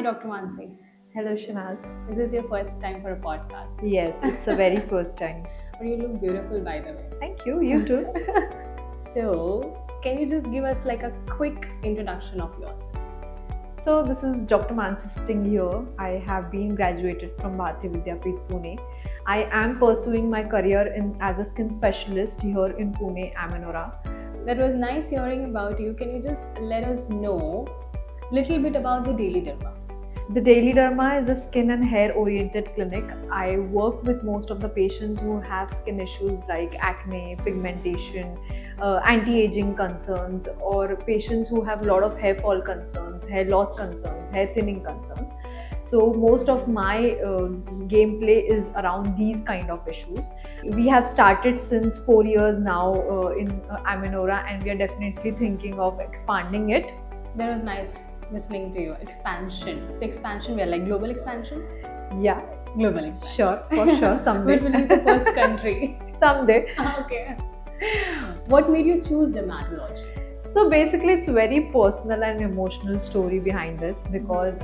Dr. Mansi. Hello, Shanaz. Is this your first time for a podcast? Yes, it's a very first time. But you look beautiful, by the way. Thank you. You too. So, can you just give us like a quick introduction of yourself? So, this is Dr. Mansi sitting here. I have been graduated from Bharati Vidyapeeth, Pune. I am pursuing my career as a skin specialist here in Pune, Amanora. That was nice hearing about you. Can you just let us know a little bit about the Daily Derma? The Daily Derma is a skin and hair oriented clinic. I work with most of the patients who have skin issues like acne, pigmentation, anti-aging concerns, or patients who have a lot of hair fall concerns, hair loss concerns, hair thinning concerns. So most of my gameplay is around these kind of issues. We have started since 4 years now in Amanora, and we are definitely thinking of expanding it. That was nice listening to you. Expansion. So expansion, we're like global expansion? Yeah. Global expansion. Sure, for sure, someday. Which will be the first country? Someday. Okay. What made you choose dermatology? So basically, it's a very personal and emotional story behind this, because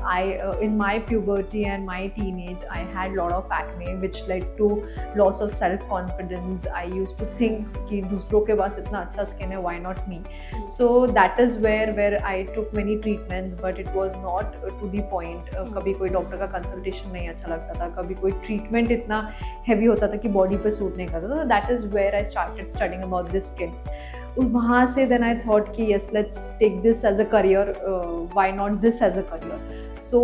in my puberty and my teenage, I had a lot of acne, which led to loss of self-confidence. I used to think कि दूसरों के पास इतना अच्छा skin है, why not me? So that is where I took many treatments, but it was not to the point. कभी कोई doctor का consultation नहीं अच्छा लगता था, कभी कोई ट्रीटमेंट इतना हैवी होता था कि बॉडी पे सूट नहीं करता था. That is where I started studying about this skin. वहाँ से देन आई थॉट कि yes, let's take this as a career, why not this as a career. So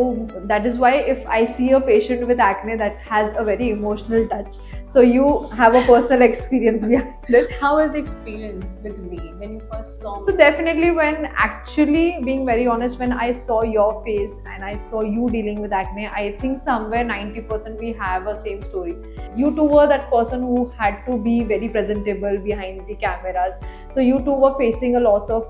that is why if I see a patient with acne that has a very emotional touch, so you have a personal experience behind it. How was the experience with me when you first saw me? So definitely, when actually, being very honest, when I saw your face and I saw you dealing with acne, I think somewhere 90% we have a same story. You too were that person who had to be very presentable behind the cameras. So you too were facing a loss of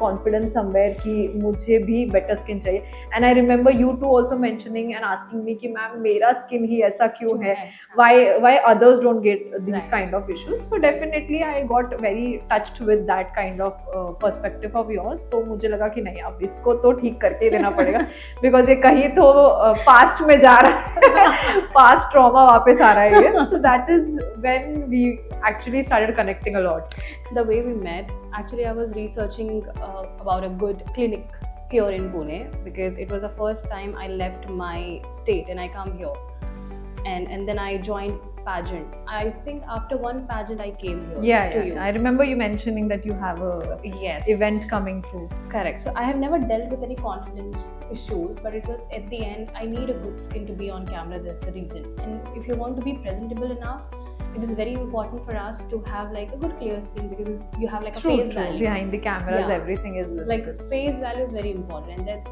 confidence somewhere कि मुझे भी better skin चाहिए. And I remember you too also mentioning and asking me कि ma'am मेरा skin ही ऐसा क्यों है? Why others don't get these kind of issues? So definitely I got very touched with that kind of perspective of yours. तो मुझे लगा कि नहीं, अब इसको तो ठीक करके ही देना पड़ेगा, because ये कहीं तो past में जा रहा है, past trauma वापस आ रहा है ये. So that is when we actually started connecting a lot. The way we met, actually I was researching about a good clinic here in Pune, because it was the first time I left my state and I come here, and then I joined pageant. I think after one pageant I came here. Yeah. I remember you mentioning that you have a event coming through. Correct. So I have never dealt with any confidence issues, but it was at the end, I need a good skin to be on camera. That's the reason. And if you want to be presentable enough, it is very important for us to have like a good clear skin, because you have like a face value behind the cameras. Yeah. Everything is like face value is very important, and that's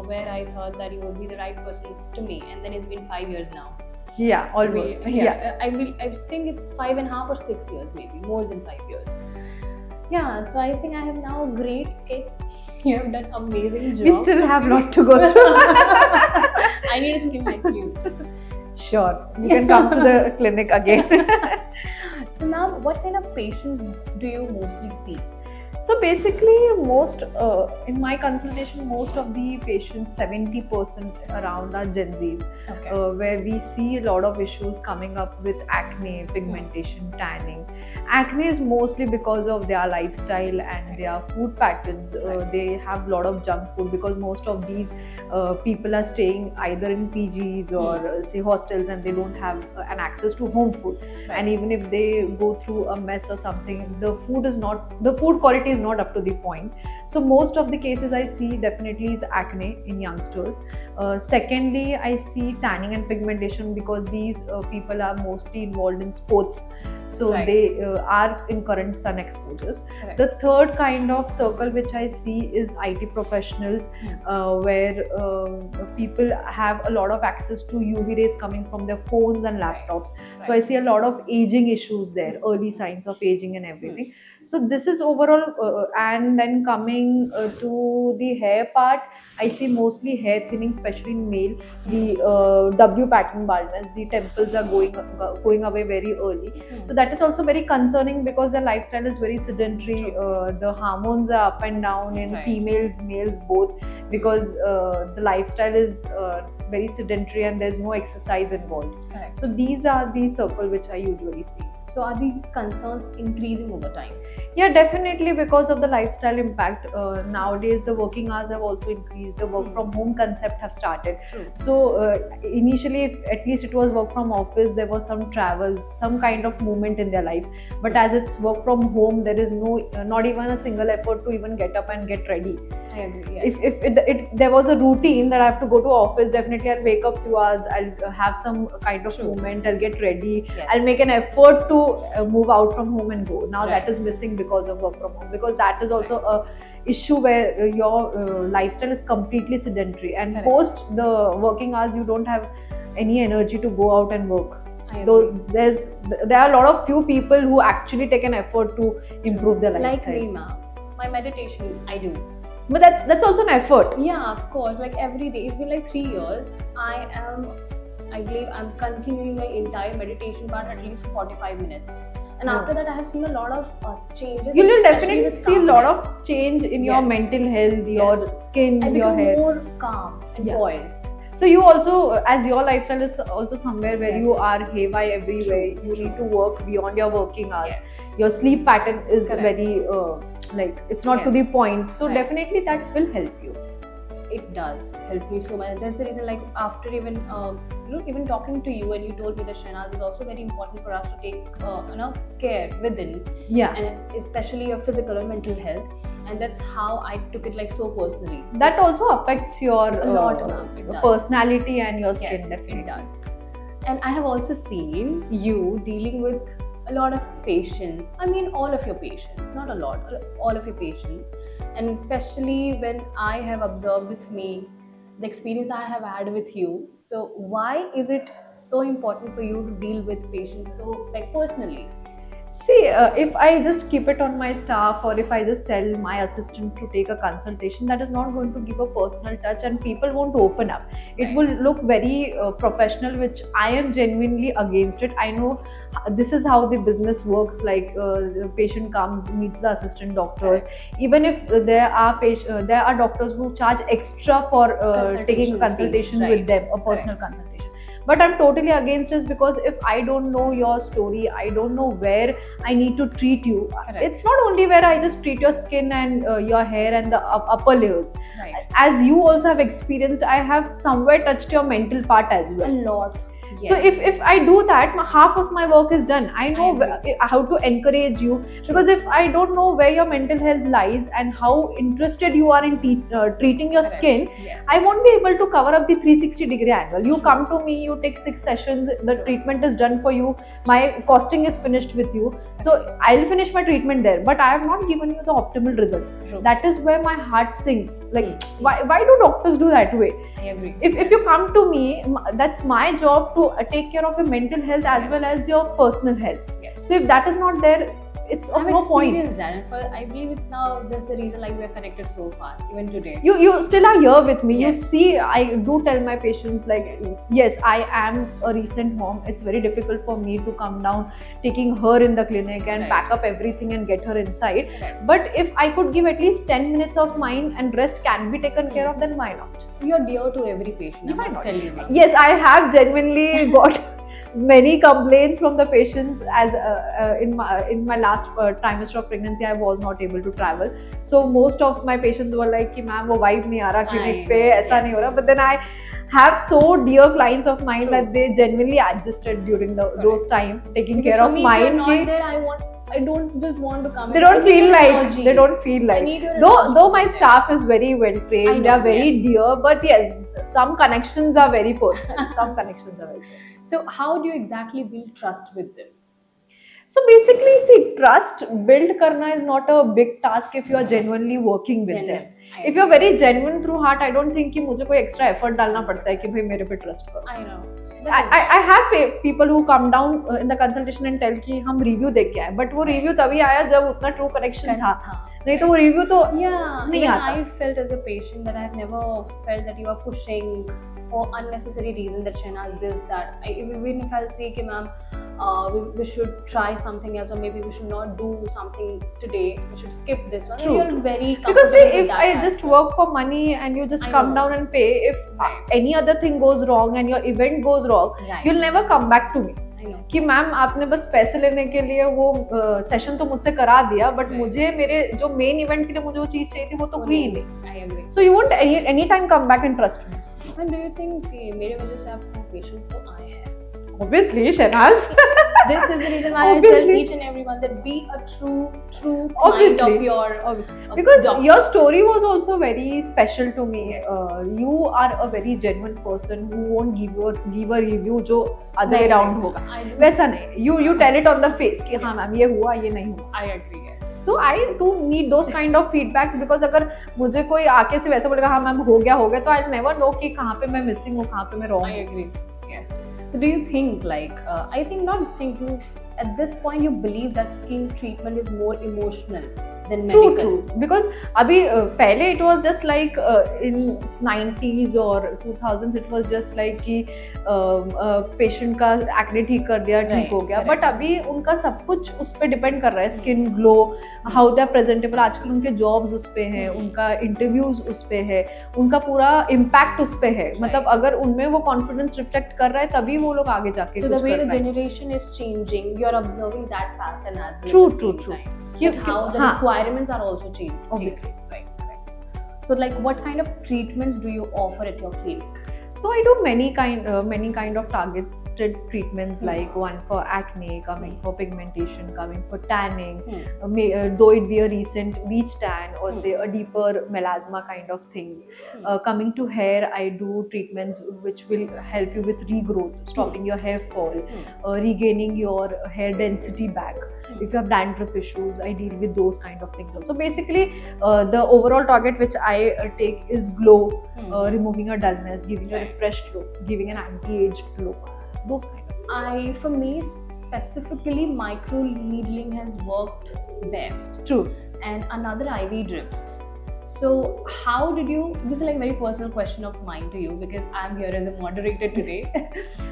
where I thought that you would be the right person to me. And then it's been 5 years now. Yeah, almost. Yeah. I think it's 5.5 or 6 years, maybe more than 5 years. Yeah, so I think I have now a great skin. You have done amazing job. We still have a lot to go through. I need a skin like you. Sure, you can come to the clinic again. So now, what kind of patients do you mostly see? So basically, in my consultation, most of the patients, 70% around are Gen Zs, where we see a lot of issues coming up with acne, pigmentation, tanning. Acne is mostly because of their lifestyle and their food patterns. They have a lot of junk food, because most of these people are staying either in PGs or say hostels, and they don't have an access to home food. And even if they go through a mess or something, the food quality is not up to the point. So most of the cases I see definitely is acne in youngsters. Secondly, I see tanning and pigmentation, because these people are mostly involved in sports. So they are in current sun exposures. Correct. The third kind of circle which I see is IT professionals, where people have a lot of access to UV rays coming from their phones and laptops. So I see a lot of aging issues there, early signs of aging and everything. So this is overall, and then coming to the hair part, I see mostly hair thinning, especially in male. The W pattern baldness, the temples are going away very early. So that is also very concerning because their lifestyle is very sedentary. The hormones are up and down in Right. females, males both, because the lifestyle is very sedentary and there's no exercise involved. Correct. So these are the circle which I usually see. So are these concerns increasing over time? Yeah, definitely, because of the lifestyle impact. Nowadays, the working hours have also increased. The work from home concept have started. True. So initially, at least it was work from office. There was some travel, some kind of movement in their life. But as it's work from home, there is no, not even a single effort to even get up and get ready. I agree. Yes. If there was a routine that I have to go to office, definitely I'll wake up 2 hours. I'll have some kind of True. movement. I'll get ready. Yes. I'll make an effort to move out from home and go. Now Right. that is missing because of work from home, because that is also a issue where your lifestyle is completely sedentary, and Correct. post the working hours you don't have any energy to go out and work. I Though agree. there are a lot of few people who actually take an effort to improve their Like lifestyle. me, ma'am. My meditation, I do. But that's also an effort. Yeah, of course. Like every day, it's been like 3 years. I believe I'm continuing my entire meditation part at least for 45 minutes. And Oh. after that, I have seen a lot of changes. You will especially definitely with see a lot of calmness. change in your Yes. mental health, your Yes. skin, I your become hair. more calm and Yeah. poised. So you also, as your lifestyle is also somewhere where Yes. you are haywire everywhere, you need to work beyond your working hours. Yes. Your sleep pattern is Correct. very like it's not to Yes. the point. So Right. definitely that will help you. It does help me so much. That's the reason, like after even talking to you, and you told me that Shahnaz is also very important for us to take care within, Yeah. and especially your physical or mental health. And that's how I took it like so personally. That also affects your A lot, ma'am. It does. personality and your skin. Yes, Definitely it does. And I have also seen you dealing with a lot of patients. I mean, all of your patients, not a lot, all of your patients. And especially when I have observed with me the experience I have had with you. So, why is it so important for you to deal with patients so like personally? See, if I just keep it on my staff, or if I just tell my assistant to take a consultation, that is not going to give a personal touch, and people won't open up. It Right. will look very professional, which I am genuinely against it. I know this is how the business works. Like the patient comes, meets the assistant doctors. Even if there are doctors who charge extra for taking a Consultation consultation fees, with right. them, a personal consultation. But I'm totally against it, because if I don't know your story, I don't know where I need to treat you. Correct. It's not only where I just treat your skin and your hair and the upper layers. Right. As you also have experienced, I have somewhere touched your mental part as A well. lot. So if I do that, half of my work is done. I know agree. how to encourage you, because if I don't know where your mental health lies and how interested you are in treating your Correct. skin, Yes. I won't be able to cover up the 360-degree angle. You come to me, you take 6 sessions, the treatment is done for you, my costing is finished with you. So I'll finish my treatment there, but I have not given you the optimal result. True. That is where my heart sinks. Like, Mm. why do doctors do that way? I agree. If you come to me, that's my job to take care of your mental health as well as your personal health. Yes. So if that is not there, it's of I've no point. experienced that, and I believe it's now that's the reason like we are connected so far, even today. You still are here with me. Yes. You see, I do tell my patients, like, yes, I am a recent mom. It's very difficult for me to come down, taking her in the clinic and Right. pack up everything and get her inside. Correct. But if I could give at least 10 minutes of mine and rest can be taken care of, then why not? You're dear to every patient. I Why must not? tell you. Ma'am. Yes, I have genuinely got many complaints from the patients, as in my last trimester of pregnancy I was not able to travel. So most of my patients were like कि ma'am वो wife नहीं आ रहा clinic पे, ऐसा नहीं हो रहा. But then I have so dear clients of mine True. that they genuinely adjusted during those time, taking Because care for of me, if you're mine. not there, I don't just want to come. They in. don't I need feel your like energy. they don't feel I like need your though energy though my from them. staff is very well I trained, they know, are very yes. dear, but yes, some connections are very personal. Some connections are very personal. So how do you exactly build trust with them? So basically, see, trust build karna is not a big task if you are genuinely working with Genuine. them. If you're very genuine through heart, I don't think कि मुझे कोई extra effort डालना पड़ता है कि भाई मेरे पे trust करो. I know. I have people who come down in the consultation and tell कि हम review देख के आए, but वो review तभी आया जब उतना true correction था, नहीं तो वो review तो नहीं आता. I felt as a patient that I've never felt that you are pushing for unnecessary reason that Shehnaz this that. Even if I'll say कि ma'am we should try something else, or maybe we should not do something today, we should skip this one. True. You're very because see, if I aspect. just work for money and you just come down and pay, if any other thing goes wrong and your event goes wrong, you'll never come back to me. कि ma'am आपने बस पैसे लेने के लिए वो session तो मुझसे करा दिया, बट मुझे मेरे जो मेन इवेंट के लिए मुझे वो चीज चाहिए थी वो तो हुई ही नहीं. So you won't any time come back and trust me. And do you think कि मेरे वजह से आपको पेशेंट तो आए हैं? Obviously, Shehnaz. This is the reason why I tell each and everyone that be a true mind of your because doctor. Your story was also very special to me. You are a very genuine person who won't give a review जो other way around होगा. वैसा नहीं. You tell it on the face कि हाँ ma'am ये हुआ ये नहीं हुआ. I agree. So I do need those kind of feedbacks because अगर मुझे कोई आके से वैसे बोलेगा हाँ मैम हो गया तो I'll never know कि कहाँ पे मैं missing हूँ कहाँ पे मैं wrong. I agree. Yes. So do you think I think not think you at this point you believe that skin treatment is more emotional than medical? True. Because अभी पहले it was just like in 90s or 2000s it was just like कि patient का acne ठीक कर दिया ठीक हो गया, बट अभी उनका सब कुछ उस पर डिपेंड कर रहा है. Skin glow, how they are presentable, आजकल उनके जॉब्स उस पे हैं, उनका इंटरव्यूज उस पे है, उनका पूरा इम्पैक्ट उस पे है. मतलब अगर उनमें वो कॉन्फिडेंस रिफ्लेक्ट कर रहा है तभी वो लोग आगे जाके. So the way the generation is changing, you are observing that pattern as well. True. How the requirements are also changing. Obviously. Right. So what kind of treatments do you offer at your clinic? So I do many kind of targeted treatments, like one for acne, coming for pigmentation, coming for tanning, though it be a recent beach tan or say a deeper melasma kind of things. Coming to hair, I do treatments which will help you with regrowth, stopping your hair fall, regaining your hair density back. If you have dandruff issues, I deal with those kind of things also. Basically, the overall target which I take is glow, removing a dullness, giving a refreshed look, giving an anti-age look. Those kind of. For me specifically, micro needling has worked best. True. And another IV drips. So how did you, this is like a very personal question of mine to you because I'm here as a moderator today.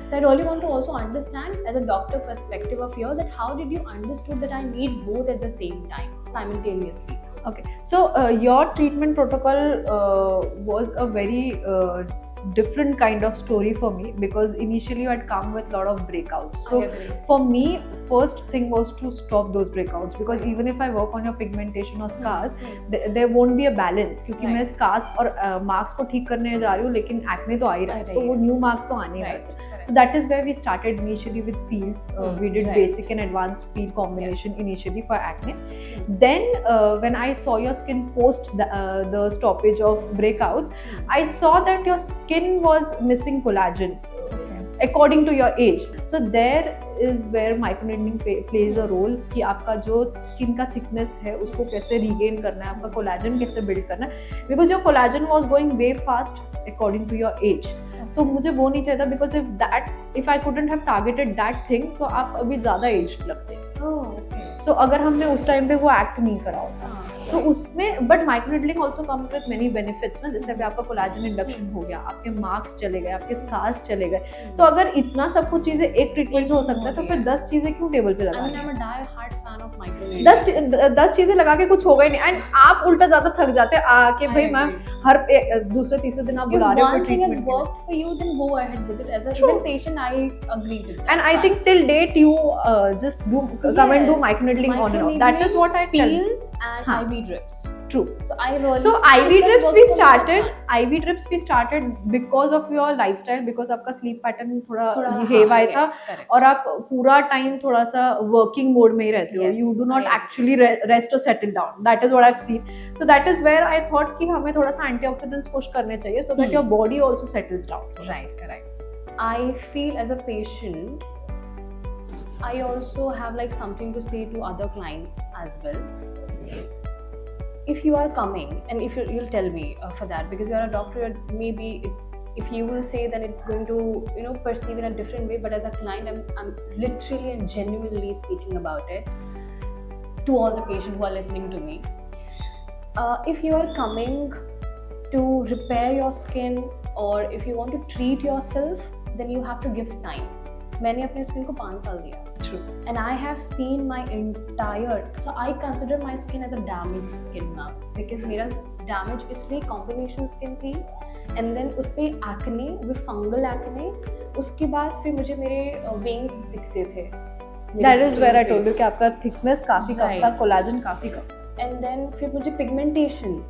So I really want to also understand as a doctor perspective of yours that how did you understood that I need both at the same time, simultaneously? Okay, so your treatment protocol was a very different kind of story for me because initially you had come with a lot of breakouts. So for me, first thing was to stop those breakouts because even if I work on your pigmentation or scars, there won't be a balance क्योंकि मैं scars और marks को ठीक करने जा रही हूँ लेकिन acne तो आ ही रहा है तो वो new marks तो आने ही वाले. So that is where we started initially with peels. We did basic and advanced peel combination initially for acne. Then when I saw your skin post the stoppage of breakouts, I saw that your skin was missing collagen according to your age. So there is where microneedling plays a role कि आपका जो skin का thickness है उसको कैसे regain करना है, आपका collagen कैसे build करना है, because your collagen was going way fast according to your age. तो मुझे वो नहीं चाहिए था because if I couldn't have targeted that thing तो आप अभी ज़्यादा aged लगते हैं. So अगर हमने उस टाइम पे वो एक्ट नहीं करा होता तो उसमें but microneedling also comes with many benefits ना, जैसे अभी आपका कोलाजन इंडक्शन हो गया, आपके मार्क्स चले गए, आपके स्कार्स चले गए. तो अगर इतना सब कुछ चीजें एक ट्रीटमेंट हो सकता है तो फिर 10 चीजें क्यों टेबल पे लगानी है? 10 चीजें लगा के कुछ होगा ही नहीं एंड आप उल्टा ज्यादा थक जाते हैं आके भाई मैम हर दूसरे तीसरे दिन आप बुला रहे हो treatment for you, then go ahead with it. As a human patient, I agree with that. And I think till date you just come and do microneedling on and off. That is what I tell. Peels and IV drips. True. So I really. So IV drips we started. IV drips we started because of your lifestyle, because आपका sleep pattern थोड़ा हेवाई था और आप पूरा time थोड़ा सा working mode में ही रहते हो. You do not actually rest or settle down. That is what I've seen. So that is where I thought कि हमें थोड़ा सा antioxidants push करने चाहिए so that your body also settles down. Right. I feel as a patient, I also have like something to say to other clients as well. If you are coming and if you'll tell me for that, because you are a doctor, maybe if you will say, then it's going to, you know, perceive in a different way. But as a client, I'm literally and genuinely speaking about it to all the patients who are listening to me. If you are coming to repair your skin, or if you want to treat yourself, then you have to give time. मैंने अपने skin को 5 साल दिया. True. And I have seen my entire, so I consider my skin as a damaged skin now, because मेरा damage इसलिए combination skin थी, and then उस पे acne, with fungal acne, उसके बाद फिर मुझे मेरे veins दिखते थे. That is where I told you कि आपका thickness काफी कम था, collagen काफी कम. And then फिर मुझे pigmentation.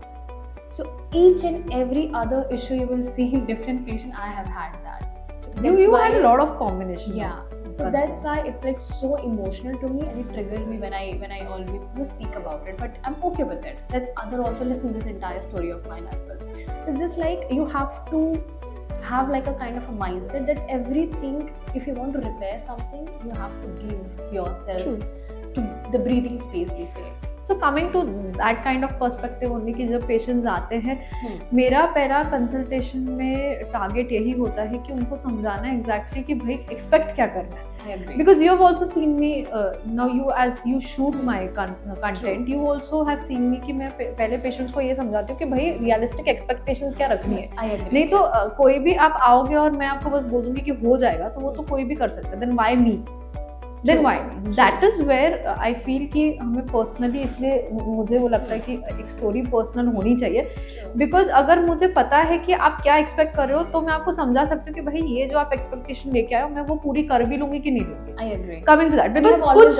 So each and every other issue you will see in different patient, I have had that. You had a lot of combination. Yeah. So that's why it's like so emotional to me, and it triggers me when I always speak about it. But I'm okay with it. Let other also listen this entire story of mine as well. So it's just like you have to have like a kind of a mindset that everything, if you want to repair something, you have to give yourself to the breathing space, we say. So coming to that kind of perspective only कि जब patients आते हैं, मेरा पहला consultation में target यही होता है कि उनको समझाना है एग्जैक्टली कि भाई एक्सपेक्ट क्या करना है. Because you have also seen me now, you as you shoot my content, you also have seen me कि मैं पहले पेशेंट्स को ये समझाती हूँ कि भाई रियलिस्टिक एक्सपेक्टेशंस क्या रखनी है. नहीं तो कोई भी आप आओगे और मैं आपको बस बोल दूंगी कि हो जाएगा, तो वो तो कोई भी कर सकता है. Then why me? Then why? That is where I feel कि हमें पर्सनली, इसलिए मुझे वो लगता है कि एक स्टोरी पर्सनल होनी चाहिए. बिकॉज अगर मुझे पता है कि आप क्या एक्सपेक्ट कर रहे हो, तो मैं आपको समझा सकती हूँ कि भाई ये जो आप एक्सपेक्टेशन लेके आए हो, मैं वो पूरी कर भी लूंगी कि नहीं लूंगी. I agree. Coming to that, because कुछ,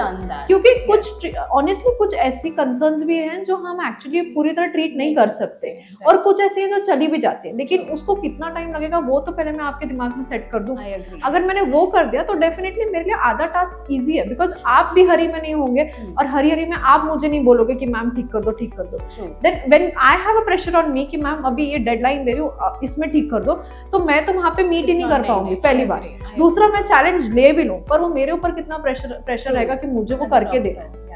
क्योंकि कुछ ऑनेस्टली कुछ ऐसी कंसर्न्स भी हैं जो हम एक्चुअली पूरी तरह ट्रीट नहीं कर सकते, और कुछ ऐसे हैं जो चली भी जाते हैं, लेकिन उसको कितना टाइम लगेगा वो तो पहले मैं आपके दिमाग में सेट कर दूं. अगर मैंने वो कर दिया तो डेफिनेटली मेरे लिए आधा टास्क ईजी है, बिकॉज आप भी हरी में नहीं होंगे, और हरी हरी में आप मुझे नहीं बोलोगे कि मैम ठीक कर दो ठीक कर दो. Then when I have a pressure on me कि मैम अभी ये डेडलाइन दे रही हूँ, इसमें ठीक कर दो, तो मैं तो वहां पे मीट ही नहीं कर पाऊंगी पहली बार. दूसरा, मैं चैलेंज ले भी लूं, पर वो मेरे ऊपर कितना प्रेशर रहेगा कि मुझे वो करके देना है.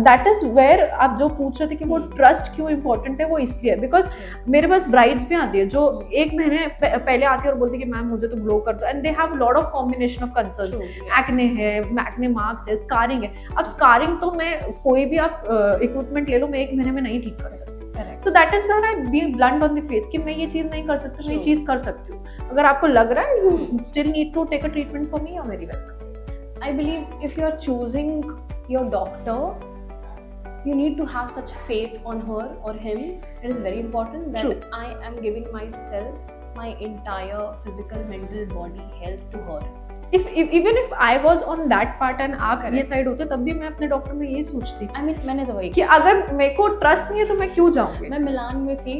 That is where आप जो पूछ रहे थे कि वो ट्रस्ट क्यों इम्पोर्टेंट है, वो इसलिए बिकॉज मेरे पास ब्राइड्स भी आती है जो 1 महीने पहले आती है और बोलती है कि मैम मुझे तो ग्लो कर दो, and they have lot of combination of concern. Acne है, एक्ने मार्क्स है, स्कारिंग है. अब स्कारिंग तो मैं कोई भी आप इक्विपमेंट ले लो, मैं 1 महीने में नहीं ठीक कर सकती. So that is where I be blunt on the face कि मैं ये चीज नहीं कर सकती, मैं ये चीज कर सकती हूँ. अगर आपको लग रहा है you still need to take a treatment for me, you're very welcome. I believe if you are choosing your doctor, you need to have such faith on her or him. It is very important that I am giving myself, my entire physical, mental, body health to her. Even if I was on that part and आप ये side होते, तब भी मैं अपने doctor में ये सोचती. I mean, मैंने तो वही कि अगर मेरे को ट्रस्ट नहीं है तो मैं क्यों जाऊंगी. मैं मिलान में थी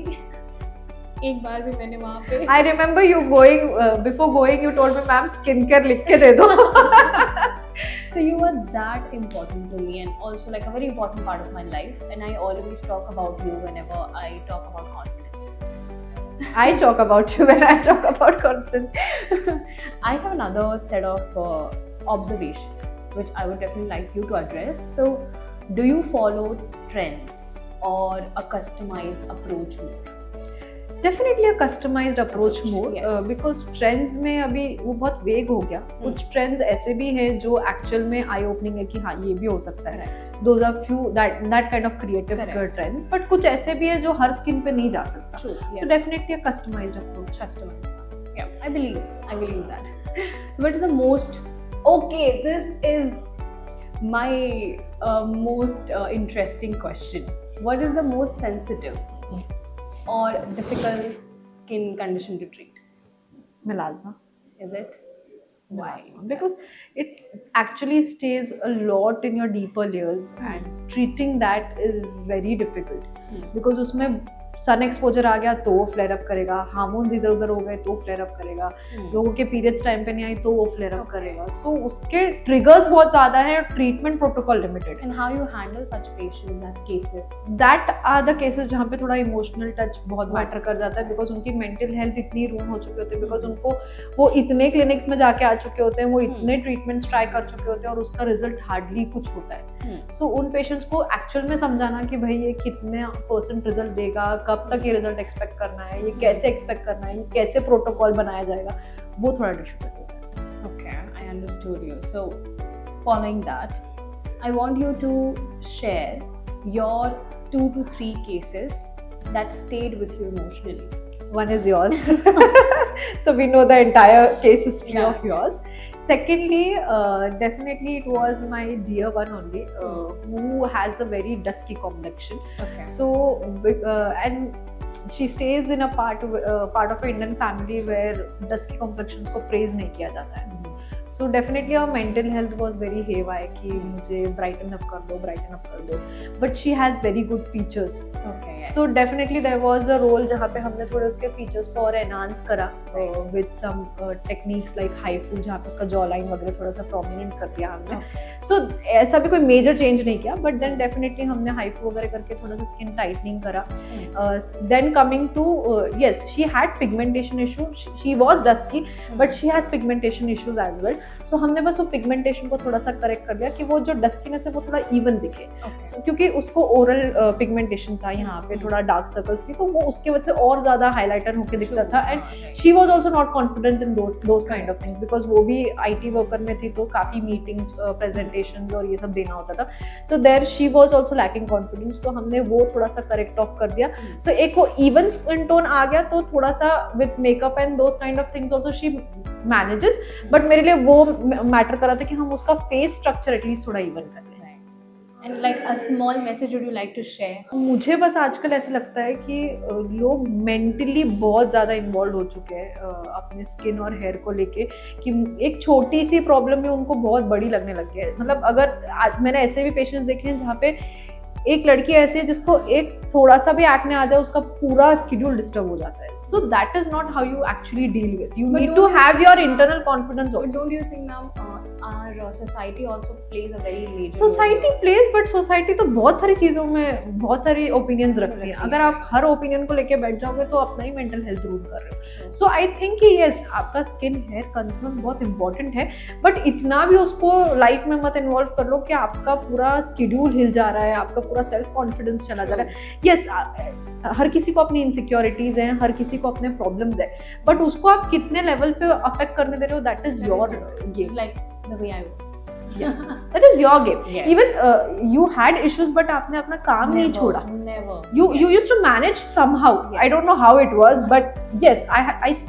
एक बार भी, मैंने वहाँ पे I remember you going before going you told me ma'am skin care लिख के दे दो. So you were that important to me, and also like a very important part of my life, and I always talk about you whenever I talk about confidence. I talk about you when I talk about confidence. I have another set of observation which I would definitely like you to address. So do you follow trends or a customized approach more? Definitely a customised approach more, because trends में अभी वो बहुत वेग हो गया. कुछ trends ऐसे भी हैं जो एक्चुअल में आई ओपनिंग है कि हाँ ये भी हो सकता है. Those are few that kind of creative trends, but कुछ ऐसे भी है जो हर स्किन पे नहीं जा सकता. So definitely a customised approach. Customized. Yeah, I believe that. So what is the most, okay, this is my most interesting question. What is the most sensitive or difficult skin condition to treat? Melasma. Is it? Why? Because it actually stays a lot in your deeper layers, and treating that is very difficult. Because उसमें sun exposure आ गया तो वो flare up करेगा, hormones इधर उधर हो गए तो फ्लेयर अप करेगा, लोगों के पीरियड्स टाइम पे नहीं आई तो वो फ्लेयर अप करेगा. सो उसके ट्रिगर्स बहुत ज्यादा है, treatment protocol limited. And how you handle such patients, that cases? That are the cases जहाँ पे थोड़ा इमोशनल टच बहुत मैटर कर जाता है, बिकॉज उनकी मेंटल हेल्थ इतनी रूम हो चुके होते हैं, बिकॉज उनको वो इतने क्लिनिक्स में जाके आ चुके होते हैं, वो इतने ट्रीटमेंट्स ट्राई कर चुके होते हैं, और उसका रिजल्ट हार्डली कुछ होता है. सो उन पेशेंट्स को एक्चुअल में समझाना कि भाई ये कितने % रिजल्ट देगा, कब तक ये रिजल्ट एक्सपेक्ट करना है, ये कैसे एक्सपेक्ट करना है, ये कैसे प्रोटोकॉल बनाया जाएगा, वो थोड़ा डिफिकल्ट होता है. Okay, I understood you. So, following that, I want you to share your 2 to 3 cases that stayed with you emotionally. One is yours. So we know the entire case history Yeah. of yours. Secondly, definitely it was my dear one only, who has a very dusky complexion. Okay. So, and she stays in a part of an Indian family where dusky complexions को praise नहीं किया जाता है. So definitely our mental health was very haywire कि मुझे brighten up कर दो. But she has very good features. Okay. Yes. So definitely there was a role जहाँ पे हमने थोड़े उसके features को और enhance करा with some techniques like HIFU, जहाँ पे उसका jaw line वगैरह थोड़ा सा prominent कर दिया हमने. So ऐसा भी कोई major change नहीं किया, but then definitely हमने HIFU वगैरह करके थोड़ा सा skin tightening करा. Then coming to yes, she had pigmentation issue. She was dusky, but she has pigmentation issues as well. So हमने बस वो pigmentation को थोड़ा सा correct कर दिया कि वो जो duskiness है वो थोड़ा even दिखे. So, क्योंकि उसको oral pigmentation था यहाँ पे, थोड़ा dark circles थी, तो वो उसके वजह से और ज़्यादा highlighter होके दिखता था. And she was also not confident in those kind of things because वो भी IT worker में थी, तो काफ़ी meetings, presentations और ये सब देना होता था. So there she was also lacking confidence. तो हमने वो थोड़ा सा correct off कर दिया. So एक वो even skin tone आ गया, तो थोड़ा सा with makeup and those kind of things also she manages. But मेरे लिए वो मैटर कर रहा था कि हम उसका फेस स्ट्रक्चर एटलीस्ट थोड़ा इवन कर लें. And like a small message would you like to share? मुझे बस आजकल ऐसा लगता है कि लोग मेंटली बहुत ज़्यादा इन्वॉल्व हो चुके हैं अपने स्किन और हेयर को लेके, कि एक छोटी सी प्रॉब्लम भी उनको बहुत बड़ी लगने लग गया है. मतलब अगर आज मैंने ऐसे भी पेशेंट्स देखे हैं जहाँ पे एक लड़की ऐसी है जिसको एक थोड़ा सा भी एक्ने आ जाए उसका पूरा स्केड्यूल डिस्टर्ब हो जाता है. So that is not how you actually deal with. You need to have your internal confidence also. But don't you think now our society also plays a very major Society role? plays, but society तो बहुत सारी चीज़ों में बहुत सारी opinions रखती है. अगर आप हर ओपिनियन को लेके बैठ जाओगे तो अपना ही मेंटल हेल्थ रूल कर रहे हो. सो आई थिंक कि यस, आपका स्किन हेयर कंसर्न बहुत इंपॉर्टेंट है, बट इतना भी उसको लाइफ में मत इन्वॉल्व कर लो कि आपका पूरा स्केड्यूल हिल जा रहा है, आपका पूरा सेल्फ कॉन्फिडेंस चला जा रहा है. यस, हर किसी को अपनी इनसिक्योरिटीज हैं, हर किसी को अपने प्रॉब्लम्स है, बट उसको आप कितने लेवल पे अफेक्ट करने दे रहे हो, that is your game. Like the way I was. That is your game. Yes. Even you had issues, but आपने अपना काम नहीं छोड़ा. Never. You used to manage somehow. Yes. I don't know how it was, but yes, I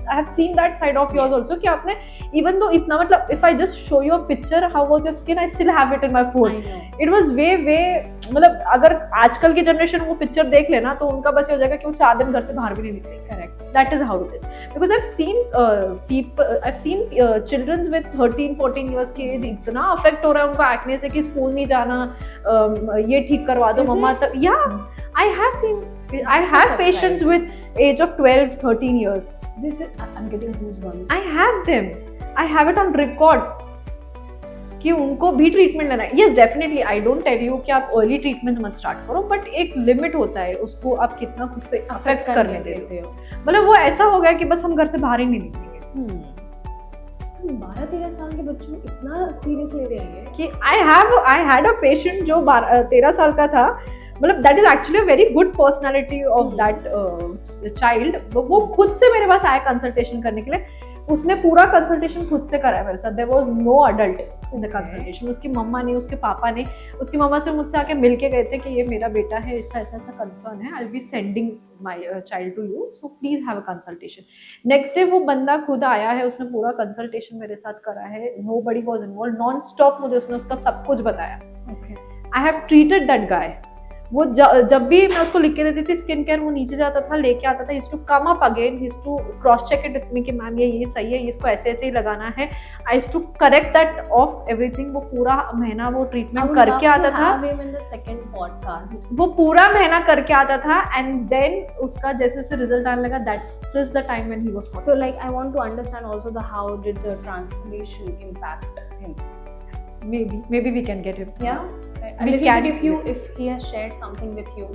have seen that side of yours also. कि आपने even though इतना मतलब if I just show you a picture how was your skin, I still have it in my phone. I know. It was way मतलब अगर आजकल की generation वो picture देख लेना तो उनका बस ये हो जाएगा कि वो 4 दिन घर से बाहर भी नहीं निकले. Correct. That is how it is. Because I've seen children with 13-14 years की एज इतना अफेक्ट हो रहा है उनको एक्ने से कि स्कूल नहीं जाना, ये ठीक करवा दो मम्मा. तब I have patients with age of 12-13 years. I'm getting goosebumps. I have them. I have it on record कि उनको भी ट्रीटमेंट लेना है. Yes, definitely I don't tell you कि आप अर्ली ट्रीटमेंट मत स्टार्ट करो, बट एक लिमिट होता है उसको आप कितना खुद पे अफेक्ट करने देते हो. मतलब वो ऐसा हो गया कि बस हम घर से बाहर ही नहीं निकलेंगे. 12-13 साल के बच्चों को इतना सीरियस ले रहे हैं कि आई हैड अ पेशेंट जो 13 साल का था. मतलब that is actually a very good personality of that child. वो खुद से मेरे पास आया कंसल्टेशन करने के लिए. उसने पूरा कंसल्टेशन खुद से करा है मेरे साथ. There was no adult in the consultation. उसकी मम्मा ने, उसके पापा ने, उसकी मम्मा से मुझसे आके मिल के गए थे कि ये मेरा बेटा है, इसका ऐसा ऐसा कंसर्न है, I will be sending my child to you, so please have a consultation. Next day वो बंदा खुद आया है, उसने पूरा कंसल्टेशन मेरे साथ करा है. Nobody was involve. Non stop मुझे उसने उसका सब कुछ बताया. I have treated that guy. वो जब भी मैं उसको लिख के देती थी स्किन केयर, वो नीचे जाता था, लेके आता था. He to come up again, he to cross check it with me कि मैम ये सही है, इसको ऐसे ऐसे ही लगाना है. I to correct that of everything. वो पूरा महीना वो ट्रीटमेंट करके आता था. वो पूरा महीना करके आता था एंड देन उसका जैसे जैसे रिजल्ट आने लगा, that is the time when he was. So like I want to understand also the how did the transformation impact him? Maybe we can get him. Yeah. We can if he has shared something with you.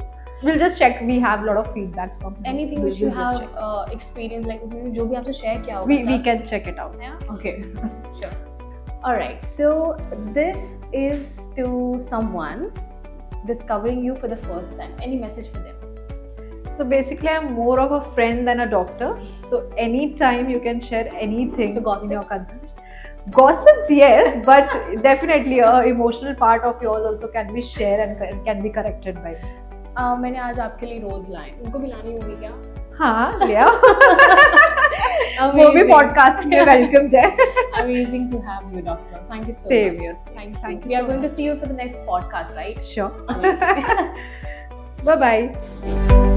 We'll just check. We have a lot of feedbacks from him. Anything which you have experienced, like जो भी आपसे share किया होगा. We can check it out. Yeah. Okay. Sure. All right. So this is to someone discovering you for the first time. Any message for them? So basically, I'm more of a friend than a doctor. So anytime you can share anything So gossips? in your concern. Gossips, yes, but definitely a emotional part of yours also can be shared and can be corrected by me. मैंने आज आपके लिए रोज लाए, उनको भी लानी होगी क्या? हाँ, लिया। वो भी पॉडकास्ट में वेलकम है। Amazing to have you, doctor. Thank you so Same much. here. Thank you. Thank you We are so going much. to see you for the next podcast, right? Sure. Amazing. Bye bye.